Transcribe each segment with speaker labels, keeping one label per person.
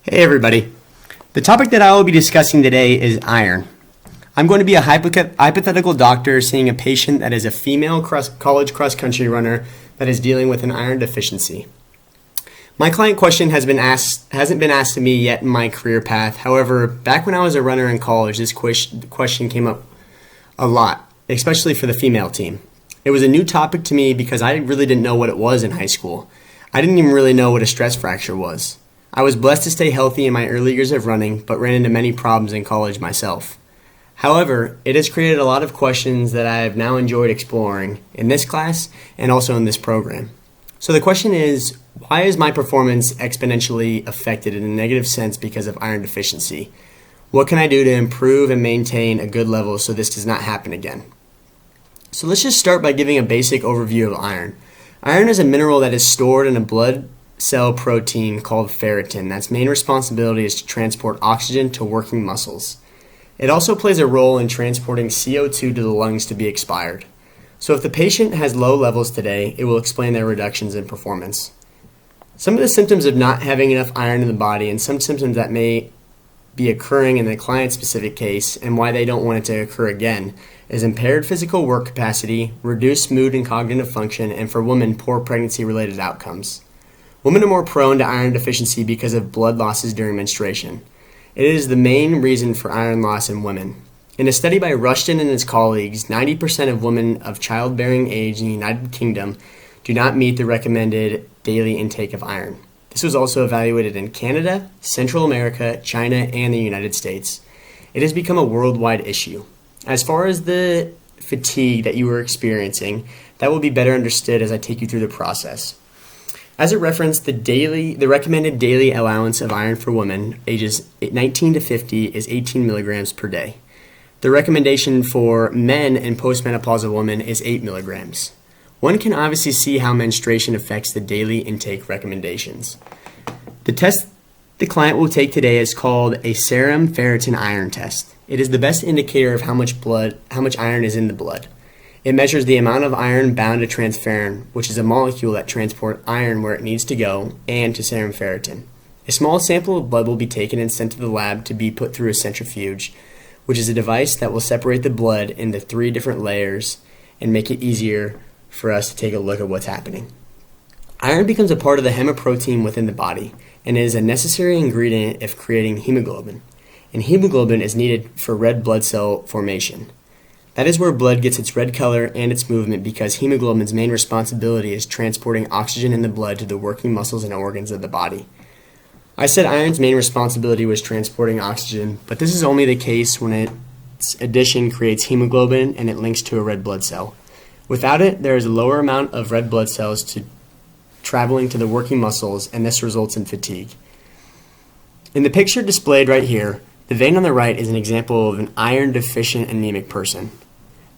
Speaker 1: Hey everybody. The topic that I will be discussing today is iron. I'm going to be a hypothetical doctor seeing a patient that is a female college cross-country runner that is dealing with an iron deficiency. My client question hasn't been asked to me yet in my career path. However, back when I was a runner in college, this question came up a lot, especially for the female team. It was a new topic to me because I really didn't know what it was in high school. I didn't even really know what a stress fracture was. I was blessed to stay healthy in my early years of running, but ran into many problems in college myself. However, it has created a lot of questions that I have now enjoyed exploring in this class and also in this program. So the question is, why is my performance exponentially affected in a negative sense because of iron deficiency? What can I do to improve and maintain a good level so this does not happen again? So let's just start by giving a basic overview of iron. Iron is a mineral that is stored in a blood cell protein called ferritin. That's main responsibility is to transport oxygen to working muscles. It also plays a role in transporting CO2 to the lungs to be expired. So if the patient has low levels today, it will explain their reductions in performance. Some of the symptoms of not having enough iron in the body and some symptoms that may be occurring in the client-specific case and why they don't want it to occur again is impaired physical work capacity, reduced mood and cognitive function, and for women, poor pregnancy-related outcomes. Women are more prone to iron deficiency because of blood losses during menstruation. It is the main reason for iron loss in women. In a study by Rushton and his colleagues, 90% of women of childbearing age in the United Kingdom do not meet the recommended daily intake of iron. This was also evaluated in Canada, Central America, China, and the United States. It has become a worldwide issue. As far as the fatigue that you are experiencing, that will be better understood as I take you through the process. As a reference, the recommended daily allowance of iron for women ages 19 to 50 is 18 milligrams per day. The recommendation for men and postmenopausal women is 8 milligrams. One can obviously see how menstruation affects the daily intake recommendations. The test the client will take today is called a serum ferritin iron test. It is the best indicator of how much iron is in the blood. It measures the amount of iron bound to transferrin, which is a molecule that transports iron where it needs to go, and to serum ferritin. A small sample of blood will be taken and sent to the lab to be put through a centrifuge, which is a device that will separate the blood into 3 different layers and make it easier for us to take a look at what's happening. Iron becomes a part of the hemoprotein within the body and is a necessary ingredient if creating hemoglobin. And hemoglobin is needed for red blood cell formation. That is where blood gets its red color and its movement because hemoglobin's main responsibility is transporting oxygen in the blood to the working muscles and organs of the body. I said iron's main responsibility was transporting oxygen, but this is only the case when its addition creates hemoglobin and it links to a red blood cell. Without it, there is a lower amount of red blood cells traveling to the working muscles, and this results in fatigue. In the picture displayed right here, the vein on the right is an example of an iron-deficient anemic person.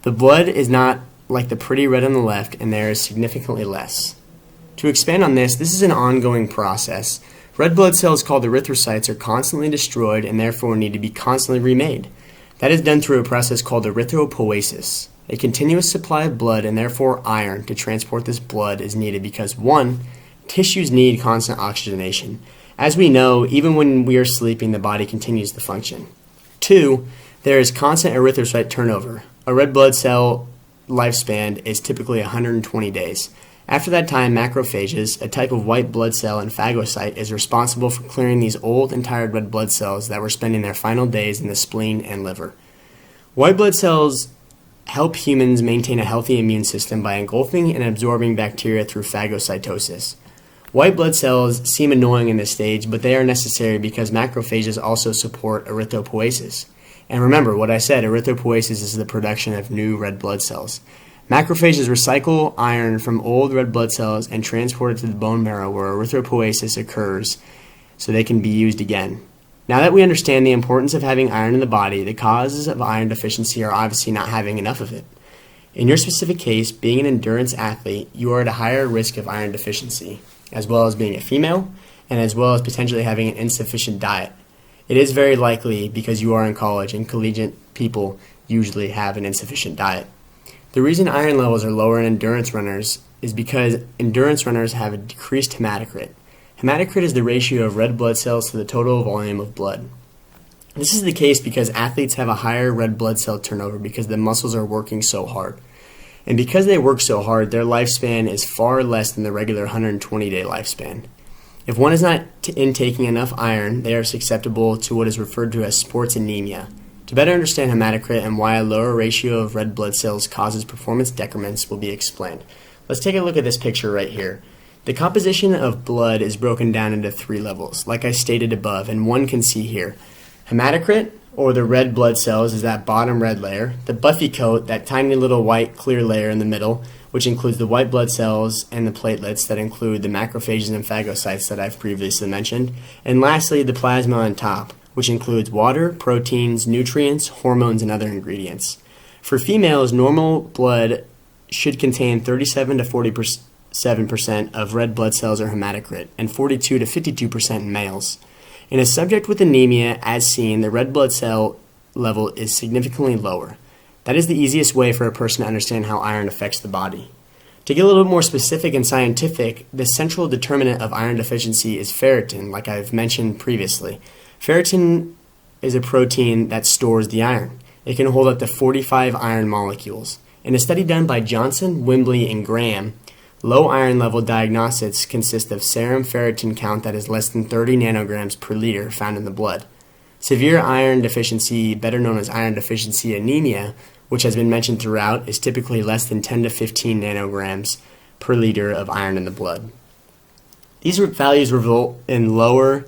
Speaker 1: The blood is not like the pretty red on the left, and there is significantly less. To expand on this is an ongoing process. Red blood cells called erythrocytes are constantly destroyed and therefore need to be constantly remade. That is done through a process called erythropoiesis. A continuous supply of blood and therefore iron to transport this blood is needed because 1. Tissues need constant oxygenation. As we know, even when we are sleeping, the body continues to function. 2. There is constant erythrocyte turnover. A red blood cell lifespan is typically 120 days. After that time, macrophages, a type of white blood cell and phagocyte, is responsible for clearing these old and tired red blood cells that were spending their final days in the spleen and liver. White blood cells help humans maintain a healthy immune system by engulfing and absorbing bacteria through phagocytosis. White blood cells seem annoying in this stage, but they are necessary because macrophages also support erythropoiesis. And remember what I said, erythropoiesis is the production of new red blood cells. Macrophages recycle iron from old red blood cells and transport it to the bone marrow where erythropoiesis occurs so they can be used again. Now that we understand the importance of having iron in the body, the causes of iron deficiency are obviously not having enough of it. In your specific case, being an endurance athlete, you are at a higher risk of iron deficiency, as well as being a female, and as well as potentially having an insufficient diet. It is very likely because you are in college and collegiate people usually have an insufficient diet. The reason iron levels are lower in endurance runners is because endurance runners have a decreased hematocrit. Hematocrit is the ratio of red blood cells to the total volume of blood. This is the case because athletes have a higher red blood cell turnover because the muscles are working so hard. And because they work so hard, their lifespan is far less than the regular 120-day lifespan. If one is not intaking enough iron, they are susceptible to what is referred to as sports anemia. To better understand hematocrit and why a lower ratio of red blood cells causes performance decrements will be explained. Let's take a look at this picture right here. The composition of blood is broken down into 3 levels, like I stated above, and one can see here. Hematocrit, or the red blood cells, is that bottom red layer. The buffy coat, that tiny little white clear layer in the middle, which includes the white blood cells and the platelets that include the macrophages and phagocytes that I've previously mentioned. And lastly, the plasma on top, which includes water, proteins, nutrients, hormones, and other ingredients. For females, normal blood should contain 37 to 47% of red blood cells or hematocrit, and 42 to 52% in males. In a subject with anemia, as seen, the red blood cell level is significantly lower. That is the easiest way for a person to understand how iron affects the body. To get a little more specific and scientific, the central determinant of iron deficiency is ferritin, like I've mentioned previously. Ferritin is a protein that stores the iron. It can hold up to 45 iron molecules. In a study done by Johnson, Wimbley, and Graham, low iron level diagnostics consist of serum ferritin count that is less than 30 nanograms per liter found in the blood. Severe iron deficiency, better known as iron deficiency anemia, which has been mentioned throughout, is typically less than 10 to 15 nanograms per liter of iron in the blood. These values result in lower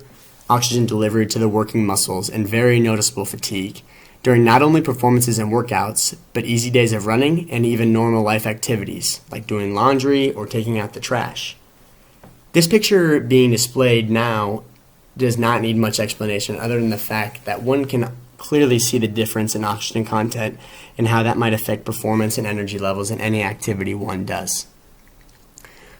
Speaker 1: oxygen delivery to the working muscles and very noticeable fatigue during not only performances and workouts, but easy days of running and even normal life activities, like doing laundry or taking out the trash. This picture being displayed now does not need much explanation other than the fact that one can clearly see the difference in oxygen content and how that might affect performance and energy levels in any activity one does.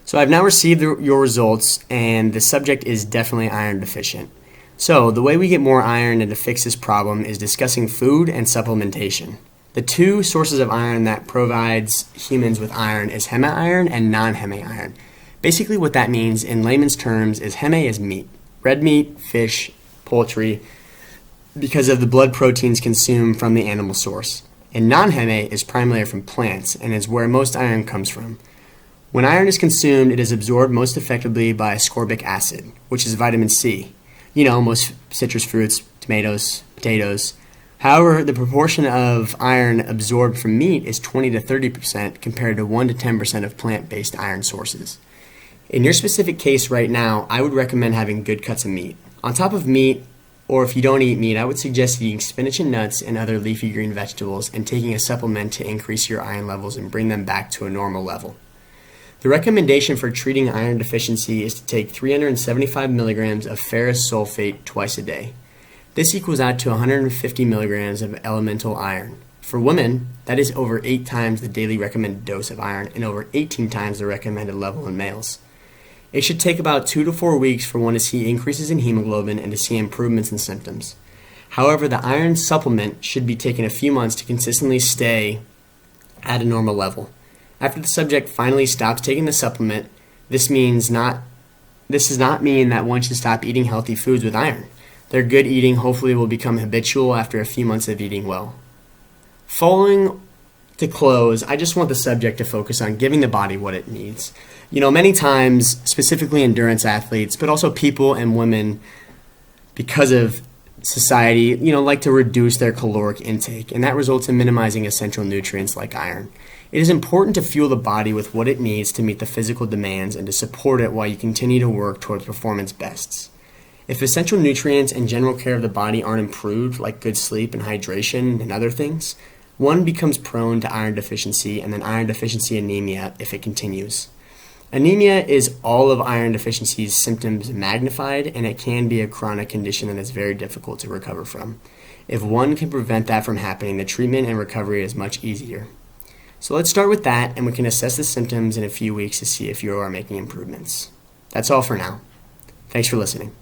Speaker 1: So I've now received your results, and the subject is definitely iron deficient. So the way we get more iron and to fix this problem is discussing food and supplementation. The 2 sources of iron that provides humans with iron is heme iron and non-heme iron. Basically what that means in layman's terms is heme is meat, red meat, fish, poultry, because of the blood proteins consumed from the animal source. And non-heme is primarily from plants and is where most iron comes from. When iron is consumed, it is absorbed most effectively by ascorbic acid, which is vitamin C. You know, most citrus fruits, tomatoes, potatoes. However, the proportion of iron absorbed from meat is 20 to 30% compared to 1 to 10% of plant-based iron sources. In your specific case right now, I would recommend having good cuts of meat. On top of meat, or if you don't eat meat, I would suggest eating spinach and nuts and other leafy green vegetables and taking a supplement to increase your iron levels and bring them back to a normal level. The recommendation for treating iron deficiency is to take 375 milligrams of ferrous sulfate twice a day. This equals out to 150 milligrams of elemental iron. For women, that is over 8 times the daily recommended dose of iron and over 18 times the recommended level in males. It should take about 2 to 4 weeks for one to see increases in hemoglobin and to see improvements in symptoms. However, the iron supplement should be taken a few months to consistently stay at a normal level. After the subject finally stops taking the supplement, this does not mean that one should stop eating healthy foods with iron. Their good eating hopefully will become habitual after a few months of eating well. Following to close, I just want the subject to focus on giving the body what it needs. You know, many times, specifically endurance athletes, but also people and women, because of society, like to reduce their caloric intake, and that results in minimizing essential nutrients like iron. It is important to fuel the body with what it needs to meet the physical demands and to support it while you continue to work towards performance bests. If essential nutrients and general care of the body aren't improved, like good sleep and hydration and other things, one becomes prone to iron deficiency and then iron deficiency anemia if it continues. Anemia is all of iron deficiency's symptoms magnified, and it can be a chronic condition that is very difficult to recover from. If one can prevent that from happening, the treatment and recovery is much easier. So let's start with that, and we can assess the symptoms in a few weeks to see if you are making improvements. That's all for now. Thanks for listening.